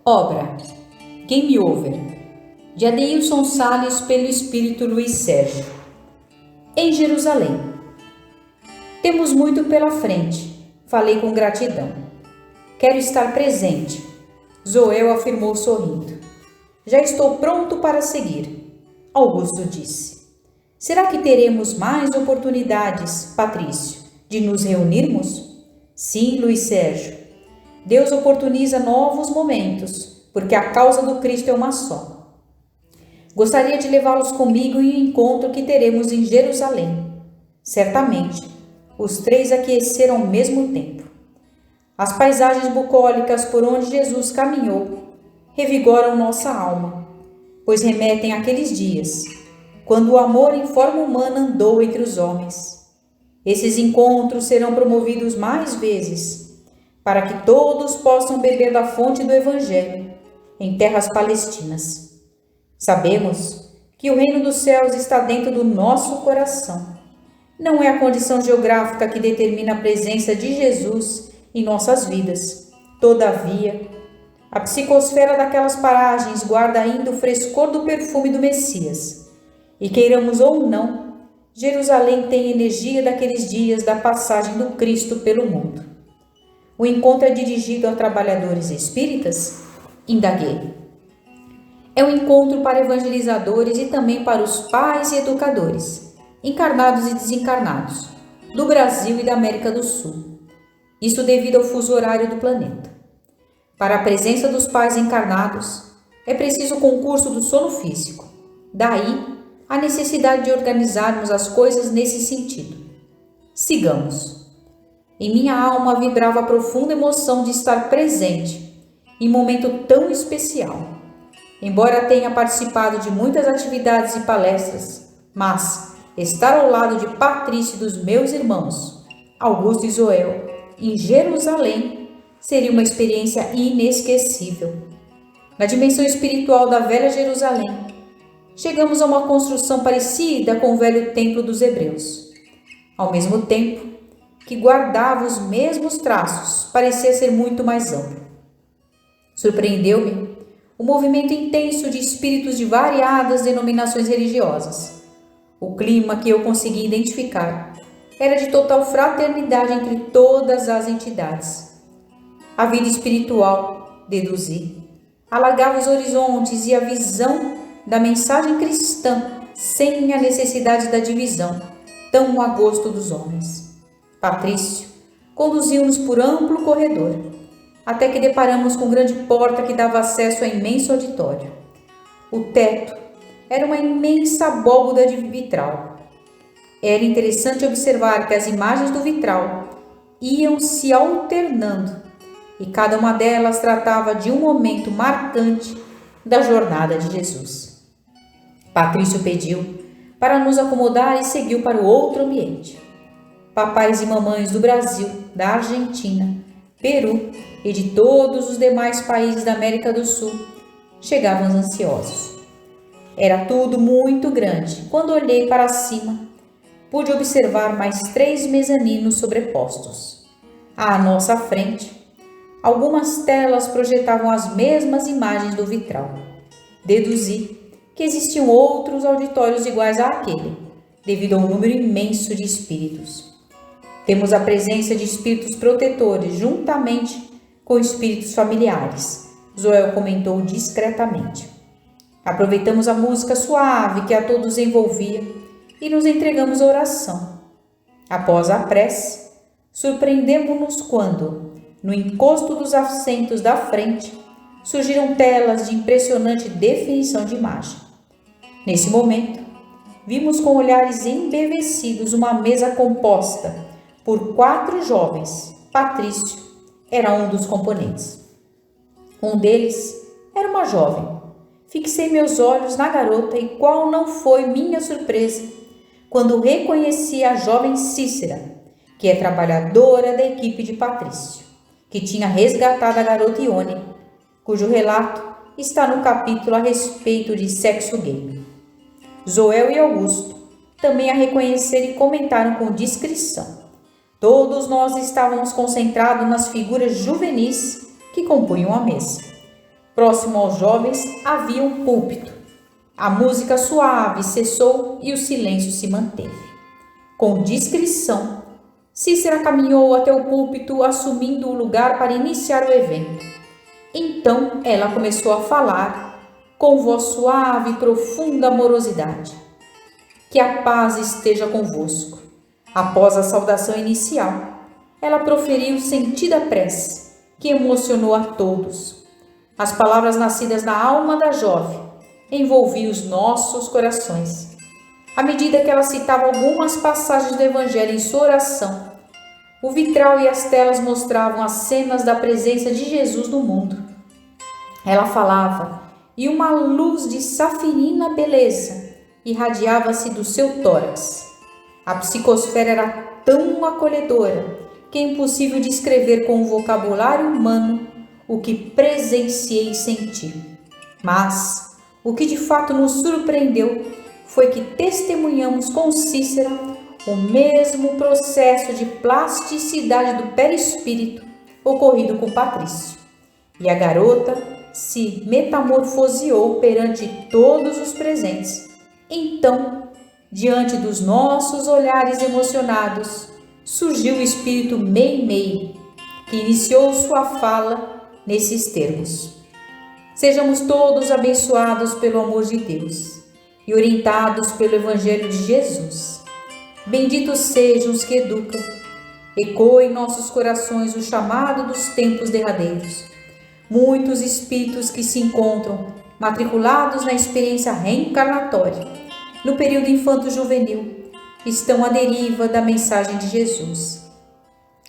Obra Game Over, de Adeilson Salles, pelo Espírito Luiz Sérgio. Em Jerusalém. Temos muito pela frente, falei com gratidão. Quero estar presente, Zoel afirmou sorrindo. Já estou pronto para seguir, Augusto disse. Será que teremos mais oportunidades, Patrício, de nos reunirmos? Sim, Luiz Sérgio. Deus oportuniza novos momentos, porque a causa do Cristo é uma só. Gostaria de levá-los comigo em um encontro que teremos em Jerusalém. Certamente, os três aqueceram ao mesmo tempo. As paisagens bucólicas por onde Jesus caminhou revigoram nossa alma, pois remetem àqueles dias, quando o amor em forma humana andou entre os homens. Esses encontros serão promovidos mais vezes, para que todos possam beber da fonte do Evangelho em terras palestinas. Sabemos que o reino dos céus está dentro do nosso coração. Não é a condição geográfica que determina a presença de Jesus em nossas vidas. Todavia, a psicosfera daquelas paragens guarda ainda o frescor do perfume do Messias. E queiramos ou não, Jerusalém tem energia daqueles dias da passagem do Cristo pelo mundo. O encontro é dirigido a trabalhadores espíritas? Indaguei. É um encontro para evangelizadores e também para os pais e educadores, encarnados e desencarnados, do Brasil e da América do Sul. Isso devido ao fuso horário do planeta. Para a presença dos pais encarnados, é preciso o concurso do sono físico. Daí, a necessidade de organizarmos as coisas nesse sentido. Sigamos. Em minha alma vibrava a profunda emoção de estar presente em momento tão especial. Embora tenha participado de muitas atividades e palestras, mas estar ao lado de Patrício e dos meus irmãos, Augusto e Zoel, em Jerusalém, seria uma experiência inesquecível. Na dimensão espiritual da velha Jerusalém, chegamos a uma construção parecida com o velho templo dos hebreus. Ao mesmo tempo que guardava os mesmos traços, parecia ser muito mais amplo. Surpreendeu-me o movimento intenso de espíritos de variadas denominações religiosas. O clima que eu consegui identificar era de total fraternidade entre todas as entidades. A vida espiritual, deduzi, alargava os horizontes e a visão da mensagem cristã sem a necessidade da divisão, tão a gosto dos homens. Patrício conduziu-nos por amplo corredor, até que deparamos com grande porta que dava acesso a imenso auditório. O teto era uma imensa abóboda de vitral. Era interessante observar que as imagens do vitral iam se alternando, e cada uma delas tratava de um momento marcante da jornada de Jesus. Patrício pediu para nos acomodar e seguiu para o outro ambiente. Papais e mamães do Brasil, da Argentina, Peru e de todos os demais países da América do Sul chegavam ansiosos. Era tudo muito grande. Quando olhei para cima, pude observar mais 3 mezaninos sobrepostos. À nossa frente, algumas telas projetavam as mesmas imagens do vitral. Deduzi que existiam outros auditórios iguais àquele, devido ao número imenso de espíritos. Temos a presença de espíritos protetores, juntamente com espíritos familiares, Zoel comentou discretamente. Aproveitamos a música suave que a todos envolvia e nos entregamos à oração. Após a prece, surpreendemos-nos quando, no encosto dos assentos da frente, surgiram telas de impressionante definição de imagem. Nesse momento, vimos com olhares embevecidos uma mesa composta por 4 jovens. Patrício era um dos componentes. Um deles era uma jovem. Fixei meus olhos na garota e qual não foi minha surpresa quando reconheci a jovem Cícera, que é trabalhadora da equipe de Patrício, que tinha resgatado a garota Ione, cujo relato está no capítulo a respeito de sexo gay. Zoel e Augusto também a reconheceram e comentaram com discrição. Todos nós estávamos concentrados nas figuras juvenis que compunham a mesa. Próximo aos jovens havia um púlpito. A música suave cessou e o silêncio se manteve. Com discrição, Cícera caminhou até o púlpito, assumindo o lugar para iniciar o evento. Então ela começou a falar com voz suave e profunda amorosidade. Que a paz esteja convosco. Após a saudação inicial, ela proferiu sentida prece, que emocionou a todos. As palavras nascidas na alma da jovem envolviam os nossos corações. À medida que ela citava algumas passagens do Evangelho em sua oração, o vitral e as telas mostravam as cenas da presença de Jesus no mundo. Ela falava e uma luz de safirina beleza irradiava-se do seu tórax. A psicosfera era tão acolhedora que é impossível descrever com o vocabulário humano o que presenciei e senti. Mas o que de fato nos surpreendeu foi que testemunhamos com Cícera o mesmo processo de plasticidade do perispírito ocorrido com Patrício. E a garota se metamorfoseou perante todos os presentes. Então, diante dos nossos olhares emocionados, surgiu o espírito Meimei, que iniciou sua fala nesses termos: sejamos todos abençoados pelo amor de Deus e orientados pelo Evangelho de Jesus. Benditos sejam os que educam. Ecoa em nossos corações o chamado dos tempos derradeiros. Muitos espíritos que se encontram matriculados na experiência reencarnatória, no período infanto-juvenil, estão à deriva da mensagem de Jesus.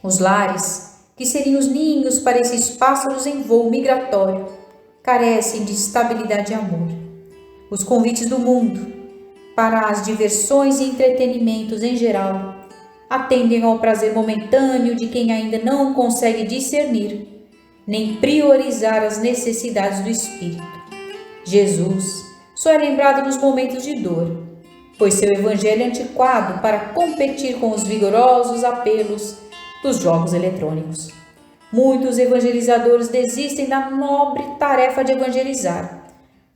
Os lares, que seriam os ninhos para esses pássaros em voo migratório, carecem de estabilidade e amor. Os convites do mundo para as diversões e entretenimentos em geral atendem ao prazer momentâneo de quem ainda não consegue discernir nem priorizar as necessidades do espírito. Jesus só é lembrado nos momentos de dor, pois seu evangelho é antiquado para competir com os vigorosos apelos dos jogos eletrônicos. Muitos evangelizadores desistem da nobre tarefa de evangelizar,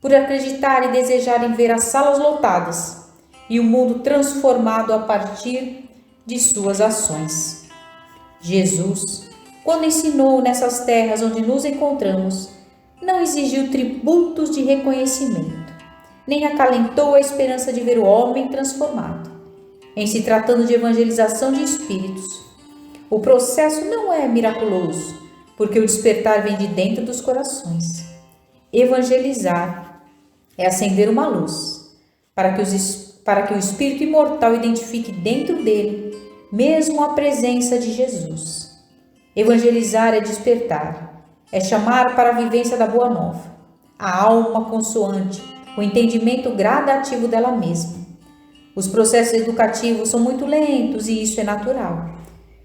por acreditar e desejarem ver as salas lotadas e o mundo transformado a partir de suas ações. Jesus, quando ensinou nessas terras onde nos encontramos, não exigiu tributos de reconhecimento, nem acalentou a esperança de ver o homem transformado. Em se tratando de evangelização de espíritos, o processo não é miraculoso, porque o despertar vem de dentro dos corações. Evangelizar é acender uma luz, para que o espírito imortal identifique dentro dele mesmo a presença de Jesus. Evangelizar é despertar, é chamar para a vivência da boa nova, a alma consoante, o entendimento gradativo dela mesma. Os processos educativos são muito lentos e isso é natural.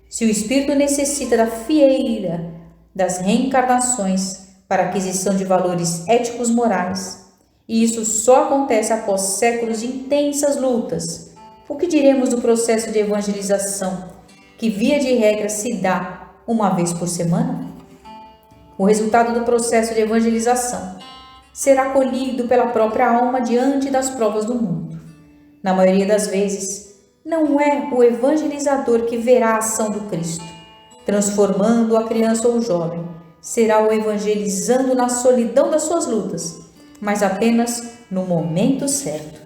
Se o espírito necessita da fieira das reencarnações para a aquisição de valores éticos morais, e isso só acontece após séculos de intensas lutas, o que diremos do processo de evangelização, que via de regra se dá uma vez por semana? O resultado do processo de evangelização será colhido pela própria alma diante das provas do mundo. Na maioria das vezes, não é o evangelizador que verá a ação do Cristo, transformando a criança ou o jovem. Será o evangelizando na solidão das suas lutas, mas apenas no momento certo.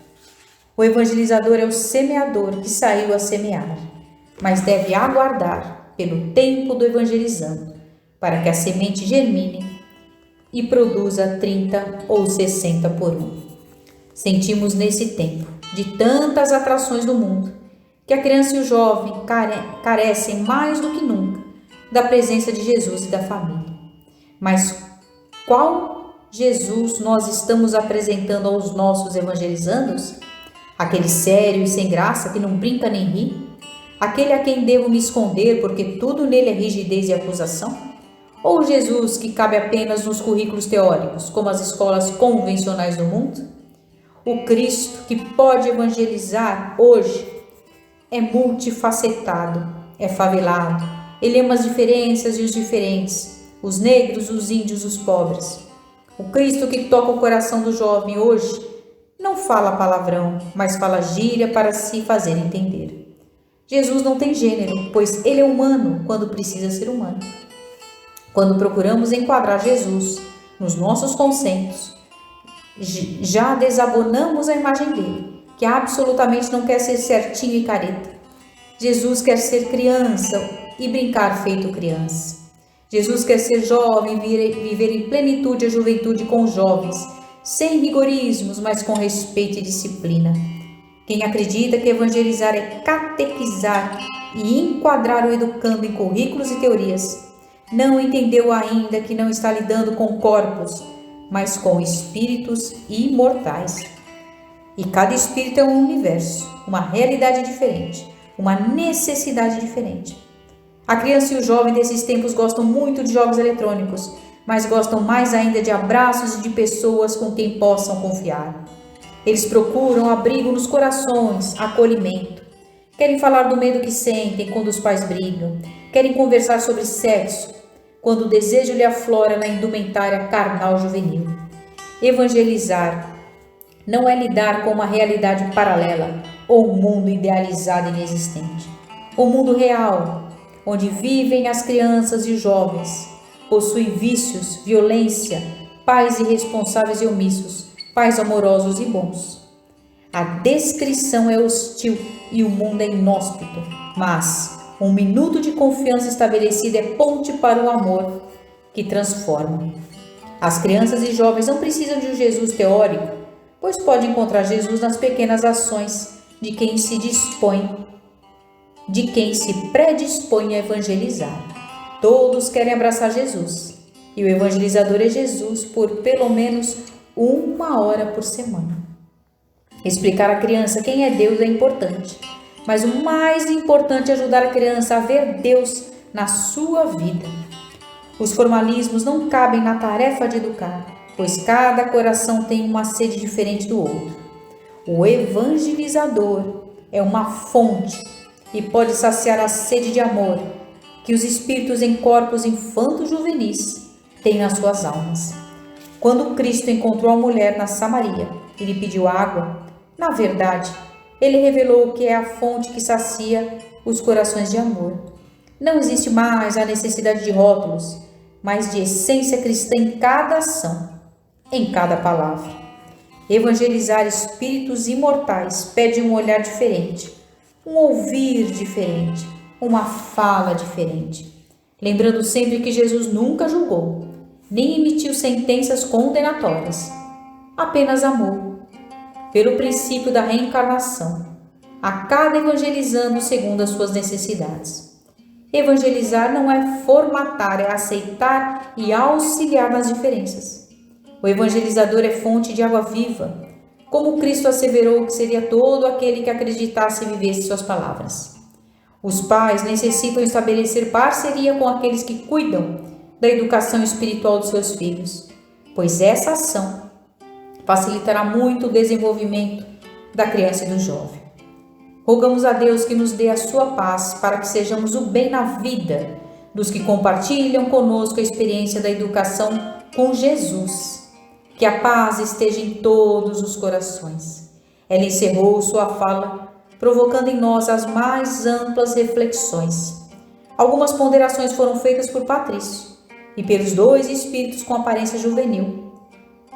O evangelizador é o semeador que saiu a semear, mas deve aguardar pelo tempo do evangelizando, para que a semente germine e produza 30 ou 60 por um. Sentimos nesse tempo de tantas atrações do mundo, que a criança e o jovem carecem mais do que nunca da presença de Jesus e da família. Mas qual Jesus nós estamos apresentando aos nossos evangelizandos? Aquele sério e sem graça que não brinca nem ri? Aquele a quem devo me esconder porque tudo nele é rigidez e acusação? Ou Jesus que cabe apenas nos currículos teóricos, como as escolas convencionais do mundo? O Cristo que pode evangelizar hoje é multifacetado, é favelado, ele ama as diferenças e os diferentes, os negros, os índios, os pobres. O Cristo que toca o coração do jovem hoje não fala palavrão, mas fala gíria para se fazer entender. Jesus não tem gênero, pois ele é humano quando precisa ser humano. Quando procuramos enquadrar Jesus nos nossos conceitos, já desabonamos a imagem dele, que absolutamente não quer ser certinho e careta. Jesus quer ser criança e brincar feito criança. Jesus quer ser jovem e viver em plenitude a juventude com os jovens, sem rigorismos, mas com respeito e disciplina. Quem acredita que evangelizar é catequizar e enquadrar o educando em currículos e teorias, não entendeu ainda que não está lidando com corpos, mas com espíritos imortais. E cada espírito é um universo, uma realidade diferente, uma necessidade diferente. A criança e o jovem desses tempos gostam muito de jogos eletrônicos, mas gostam mais ainda de abraços e de pessoas com quem possam confiar. Eles procuram abrigo nos corações, acolhimento. Querem falar do medo que sentem quando os pais brigam. Querem conversar sobre sexo, quando o desejo lhe aflora na indumentária carnal juvenil. Evangelizar não é lidar com uma realidade paralela ou um mundo idealizado e inexistente. O mundo real, onde vivem as crianças e jovens, possui vícios, violência, pais irresponsáveis e omissos, pais amorosos e bons. A descrição é hostil e o mundo é inóspito, mas um minuto de confiança estabelecida é ponte para o amor que transforma. As crianças e jovens não precisam de um Jesus teórico, pois pode encontrar Jesus nas pequenas ações de quem se predispõe a evangelizar. Todos querem abraçar Jesus, e o evangelizador é Jesus por pelo menos 1 hora por semana. Explicar à criança quem é Deus é importante, mas o mais importante é ajudar a criança a ver Deus na sua vida. Os formalismos não cabem na tarefa de educar, pois cada coração tem uma sede diferente do outro. O evangelizador é uma fonte e pode saciar a sede de amor que os espíritos em corpos infanto-juvenis têm nas suas almas. Quando Cristo encontrou a mulher na Samaria e lhe pediu água, na verdade, ele revelou que é a fonte que sacia os corações de amor. Não existe mais a necessidade de rótulos, mas de essência cristã em cada ação, em cada palavra. Evangelizar espíritos imortais pede um olhar diferente, um ouvir diferente, uma fala diferente. Lembrando sempre que Jesus nunca julgou, nem emitiu sentenças condenatórias, apenas amou. Pelo princípio da reencarnação, a cada evangelizando segundo as suas necessidades. Evangelizar não é formatar, é aceitar e auxiliar nas diferenças. O evangelizador é fonte de água viva, como Cristo asseverou que seria todo aquele que acreditasse e vivesse suas palavras. Os pais necessitam estabelecer parceria com aqueles que cuidam da educação espiritual dos seus filhos, pois essa ação facilitará muito o desenvolvimento da criança e do jovem. Rogamos a Deus que nos dê a sua paz para que sejamos o bem na vida dos que compartilham conosco a experiência da educação com Jesus. Que a paz esteja em todos os corações. Ela encerrou sua fala, provocando em nós as mais amplas reflexões. Algumas ponderações foram feitas por Patrício e pelos 2 espíritos com aparência juvenil,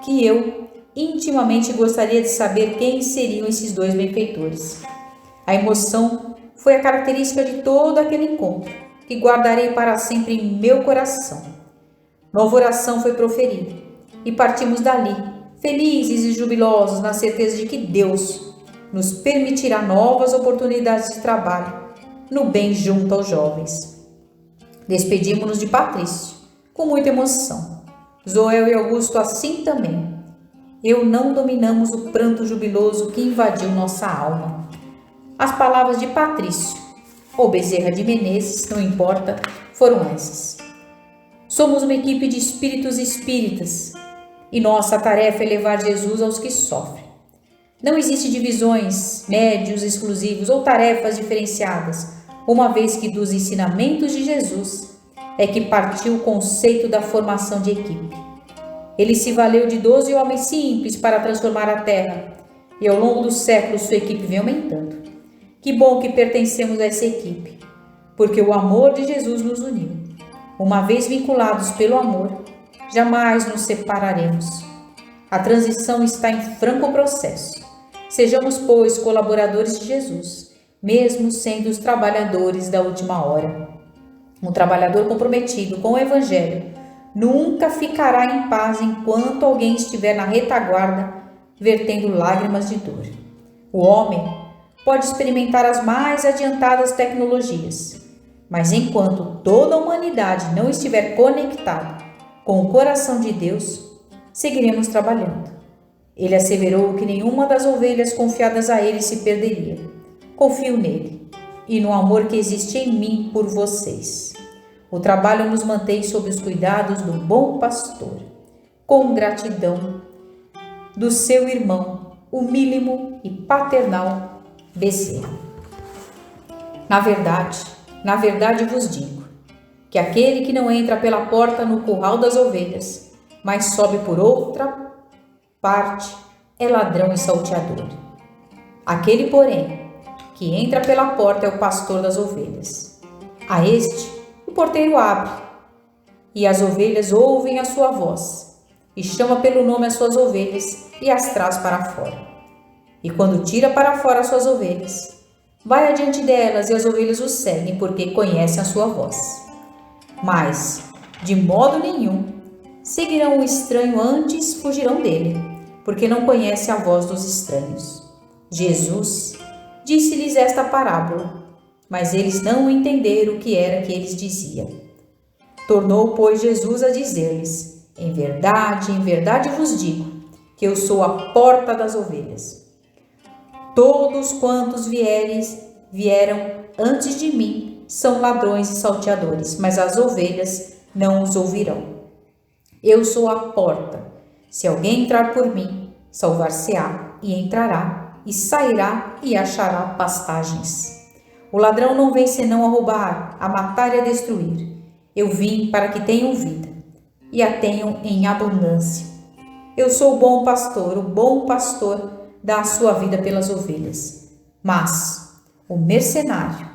que eu intimamente gostaria de saber quem seriam esses 2 benfeitores. A emoção foi a característica de todo aquele encontro, que guardarei para sempre em meu coração. Nova oração foi proferida, e partimos dali, felizes e jubilosos, na certeza de que Deus nos permitirá novas oportunidades de trabalho, no bem junto aos jovens. Despedimos-nos de Patrício, com muita emoção. Zoel e Augusto assim também. Eu não dominamos o pranto jubiloso que invadiu nossa alma. As palavras de Patrício, ou Bezerra de Menezes, não importa, foram essas. Somos uma equipe de espíritos espíritas, e nossa tarefa é levar Jesus aos que sofrem. Não existe divisões, médios exclusivos ou tarefas diferenciadas, uma vez que dos ensinamentos de Jesus é que partiu o conceito da formação de equipe. Ele se valeu de 12 homens simples para transformar a terra, e ao longo dos séculos sua equipe vem aumentando. Que bom que pertencemos a essa equipe, porque o amor de Jesus nos uniu. Uma vez vinculados pelo amor, jamais nos separaremos. A transição está em franco processo. Sejamos, pois, colaboradores de Jesus, mesmo sendo os trabalhadores da última hora. Um trabalhador comprometido com o Evangelho nunca ficará em paz enquanto alguém estiver na retaguarda vertendo lágrimas de dor. O homem pode experimentar as mais adiantadas tecnologias, mas enquanto toda a humanidade não estiver conectada com o coração de Deus, seguiremos trabalhando. Ele asseverou que nenhuma das ovelhas confiadas a ele se perderia. Confio nele e no amor que existe em mim por vocês. O trabalho nos mantém sob os cuidados do bom pastor, com gratidão do seu irmão, humílimo e paternal Bezerra. Na verdade vos digo, que aquele que não entra pela porta no curral das ovelhas, mas sobe por outra parte, é ladrão e salteador. Aquele, porém, que entra pela porta é o pastor das ovelhas. A este, o porteiro abre, e as ovelhas ouvem a sua voz, e chama pelo nome as suas ovelhas e as traz para fora. E quando tira para fora as suas ovelhas, vai adiante delas e as ovelhas o seguem, porque conhecem a sua voz. Mas, de modo nenhum, seguirão o estranho, antes fugirão dele, porque não conhecem a voz dos estranhos. Jesus disse-lhes esta parábola, mas eles não entenderam o que era que eles diziam. Tornou, pois, Jesus a dizer-lhes: em verdade vos digo, que eu sou a porta das ovelhas. Todos quantos vieram antes de mim são ladrões e salteadores, mas as ovelhas não os ouvirão. Eu sou a porta. Se alguém entrar por mim, salvar-se-á, e entrará, e sairá, e achará pastagens. O ladrão não vem senão a roubar, a matar e a destruir. Eu vim para que tenham vida, e a tenham em abundância. Eu sou o bom pastor dá a sua vida pelas ovelhas. Mas o mercenário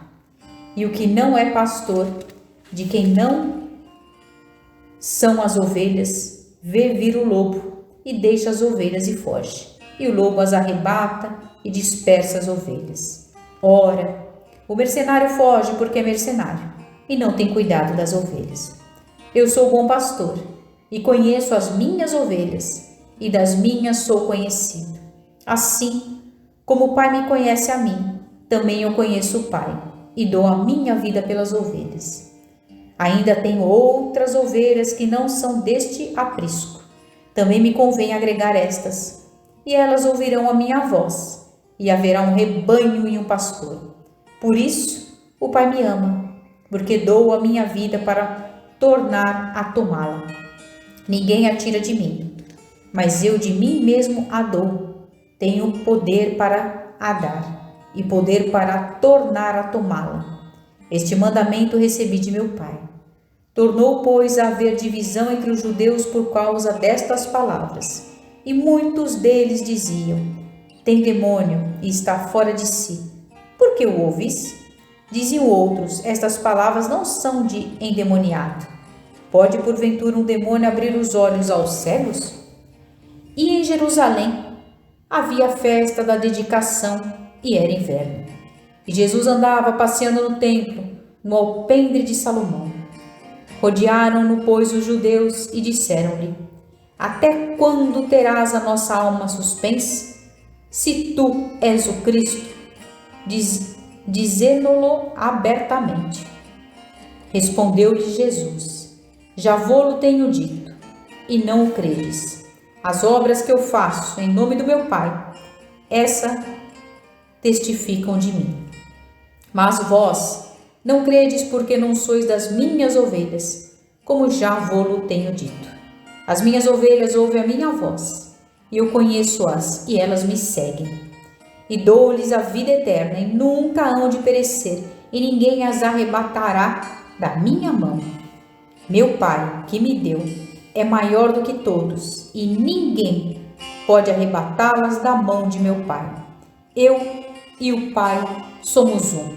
e o que não é pastor, de quem não são as ovelhas, vê vir o lobo e deixa as ovelhas e foge. E o lobo as arrebata e dispersa as ovelhas. Ora, o mercenário foge porque é mercenário e não tem cuidado das ovelhas. Eu sou o bom pastor e conheço as minhas ovelhas, e das minhas sou conhecido. Assim como o Pai me conhece a mim, também eu conheço o Pai, e dou a minha vida pelas ovelhas. Ainda tenho outras ovelhas que não são deste aprisco. Também me convém agregar estas, e elas ouvirão a minha voz, e haverá um rebanho e um pastor. Por isso o Pai me ama, porque dou a minha vida para tornar a tomá-la. Ninguém a tira de mim, mas eu de mim mesmo a dou. Tenho poder para a dar e poder para tornar a tomá-la. Este mandamento recebi de meu Pai. Tornou, pois, a haver divisão entre os judeus por causa destas palavras. E muitos deles diziam: tem demônio e está fora de si. Por que o ouvis? Diziam outros: estas palavras não são de endemoniado. Pode, porventura, um demônio abrir os olhos aos cegos? E em Jerusalém havia a festa da dedicação e era inverno. E Jesus andava passeando no templo, no alpendre de Salomão. Rodearam-no, pois, os judeus e disseram-lhe: até quando terás a nossa alma suspensa? Se tu és o Cristo, dizê-no-lo abertamente. Respondeu-lhe Jesus: já vô-lo tenho dito, e não o credes. As obras que eu faço em nome do meu Pai, essa testificam de mim. Mas vós não credes porque não sois das minhas ovelhas, como já vô-lo tenho dito. As minhas ovelhas ouvem a minha voz, e eu conheço-as, e elas me seguem. E dou-lhes a vida eterna, e nunca hão de perecer, e ninguém as arrebatará da minha mão. Meu Pai, que me deu, é maior do que todos e ninguém pode arrebatá-las da mão de meu Pai. Eu e o Pai somos um.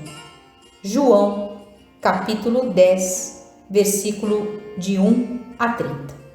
João, capítulo 10, versículo de 1 a 30.